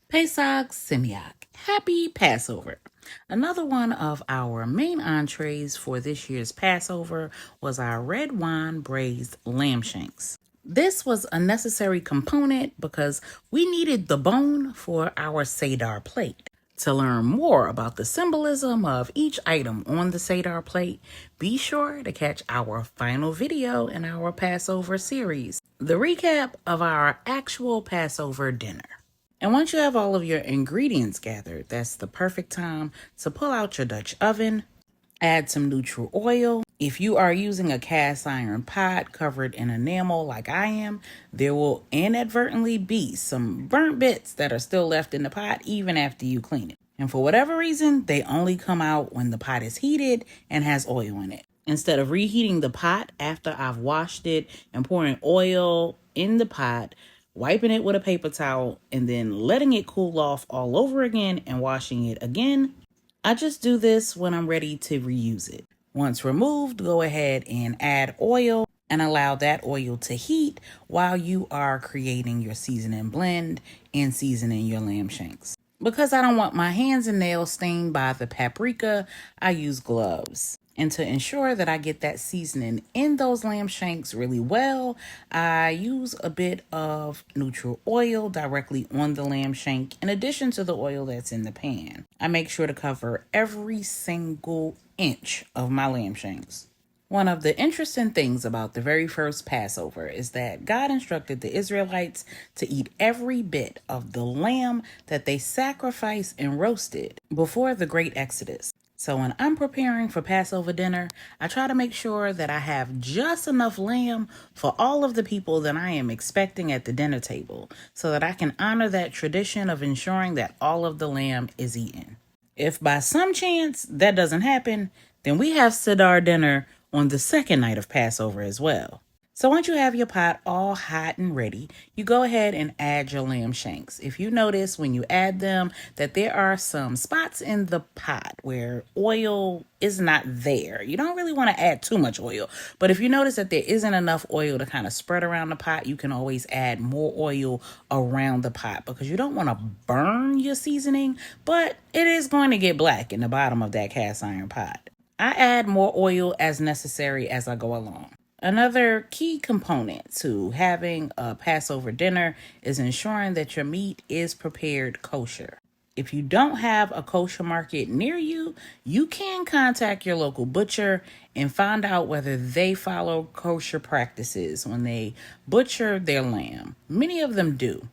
Pesach Simyak. Happy Passover. Another one of our main entrees for this year's Passover was our red wine braised lamb shanks. This was a necessary component because we needed the bone for our Seder plate. To learn more about the symbolism of each item on the Seder plate, be sure to catch our final video in our Passover series, the recap of our actual Passover dinner. And once you have all of your ingredients gathered, that's the perfect time to pull out your Dutch oven, add some neutral oil. If you are using a cast iron pot covered in enamel like I am, there will inadvertently be some burnt bits that are still left in the pot even after you clean it. And for whatever reason, they only come out when the pot is heated and has oil in it. Instead of reheating the pot after I've washed it and pouring oil in the pot, wiping it with a paper towel, and then letting it cool off all over again and washing it again, I just do this when I'm ready to reuse it. Once removed, go ahead and add oil and allow that oil to heat while you are creating your seasoning blend and seasoning your lamb shanks. Because I don't want my hands and nails stained by the paprika, I use gloves. And to ensure that I get that seasoning in those lamb shanks really well, I use a bit of neutral oil directly on the lamb shank in addition to the oil that's in the pan. I make sure to cover every single inch of my lamb shanks. One of the interesting things about the very first Passover is that God instructed the Israelites to eat every bit of the lamb that they sacrificed and roasted before the great Exodus. So when I'm preparing for Passover dinner, I try to make sure that I have just enough lamb for all of the people that I am expecting at the dinner table so that I can honor that tradition of ensuring that all of the lamb is eaten. If by some chance that doesn't happen, then we have Seder dinner on the second night of Passover as well. So once you have your pot all hot and ready, you go ahead and add your lamb shanks. If you notice when you add them that there are some spots in the pot where oil is not there, you don't really want to add too much oil. But if you notice that there isn't enough oil to kind of spread around the pot, you can always add more oil around the pot because you don't want to burn your seasoning, but it is going to get black in the bottom of that cast iron pot. I add more oil as necessary as I go along. Another key component to having a Passover dinner is ensuring that your meat is prepared kosher. If you don't have a kosher market near you, you can contact your local butcher and find out whether they follow kosher practices when they butcher their lamb. Many of them do.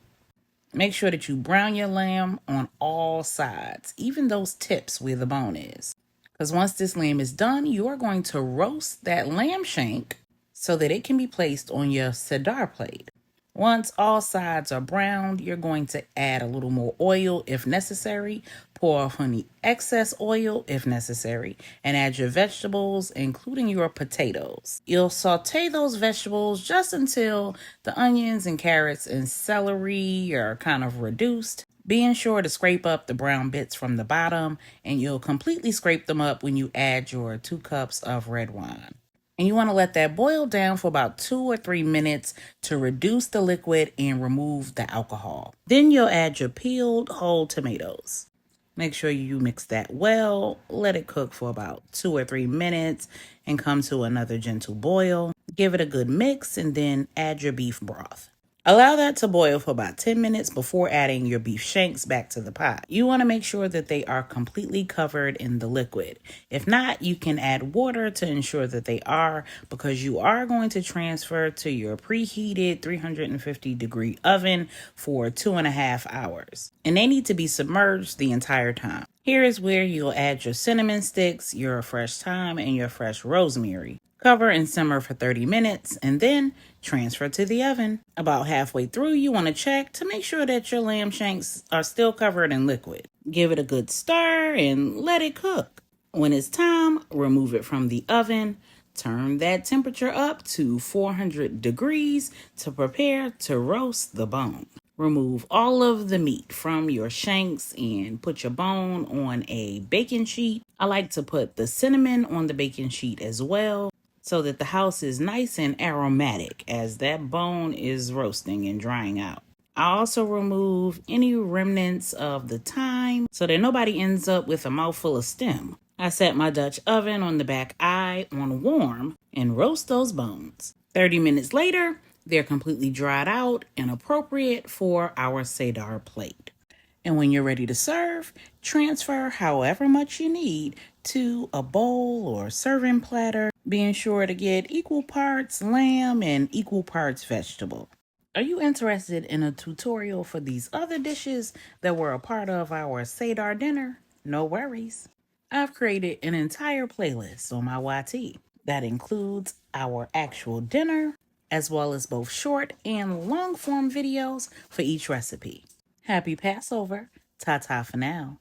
Make sure that you brown your lamb on all sides, even those tips where the bone is. Because once this lamb is done, you are going to roast that lamb shank so that it can be placed on your Seder plate. Once all sides are browned, you're going to add a little more oil if necessary, pour off any excess oil if necessary, and add your vegetables, including your potatoes. You'll saute those vegetables just until the onions and carrots and celery are kind of reduced, being sure to scrape up the brown bits from the bottom, and you'll completely scrape them up when you add your 2 cups of red wine. And you want to let that boil down for about 2 or 3 minutes to reduce the liquid and remove the alcohol. Then you'll add your peeled whole tomatoes. Make sure you mix that well, let it cook for about 2 or 3 minutes and come to another gentle boil. Give it a good mix and then add your beef broth. Allow that to boil for about 10 minutes before adding your beef shanks back to the pot. You want to make sure that they are completely covered in the liquid. If not, you can add water to ensure that they are, because you are going to transfer to your preheated 350-degree oven for 2.5 hours. And they need to be submerged the entire time. Here is where you'll add your cinnamon sticks, your fresh thyme, and your fresh rosemary. Cover and simmer for 30 minutes and then transfer to the oven. About halfway through, you want to check to make sure that your lamb shanks are still covered in liquid. Give it a good stir and let it cook. When it's time, remove it from the oven. Turn that temperature up to 400 degrees to prepare to roast the bone. Remove all of the meat from your shanks and put your bone on a baking sheet. I like to put the cinnamon on the baking sheet as well, so that the house is nice and aromatic as that bone is roasting and drying out. I also remove any remnants of the thyme so that nobody ends up with a mouthful of stem. I set my Dutch oven on the back eye on warm and roast those bones. 30 minutes later, they're completely dried out and appropriate for our Seder plate. And when you're ready to serve, transfer however much you need to a bowl or serving platter, being sure to get equal parts lamb and equal parts vegetable. Are you interested in a tutorial for these other dishes that were a part of our Seder dinner? No worries. I've created an entire playlist on my YT that includes our actual dinner, as well as both short and long form videos for each recipe. Happy Passover. Ta-ta for now.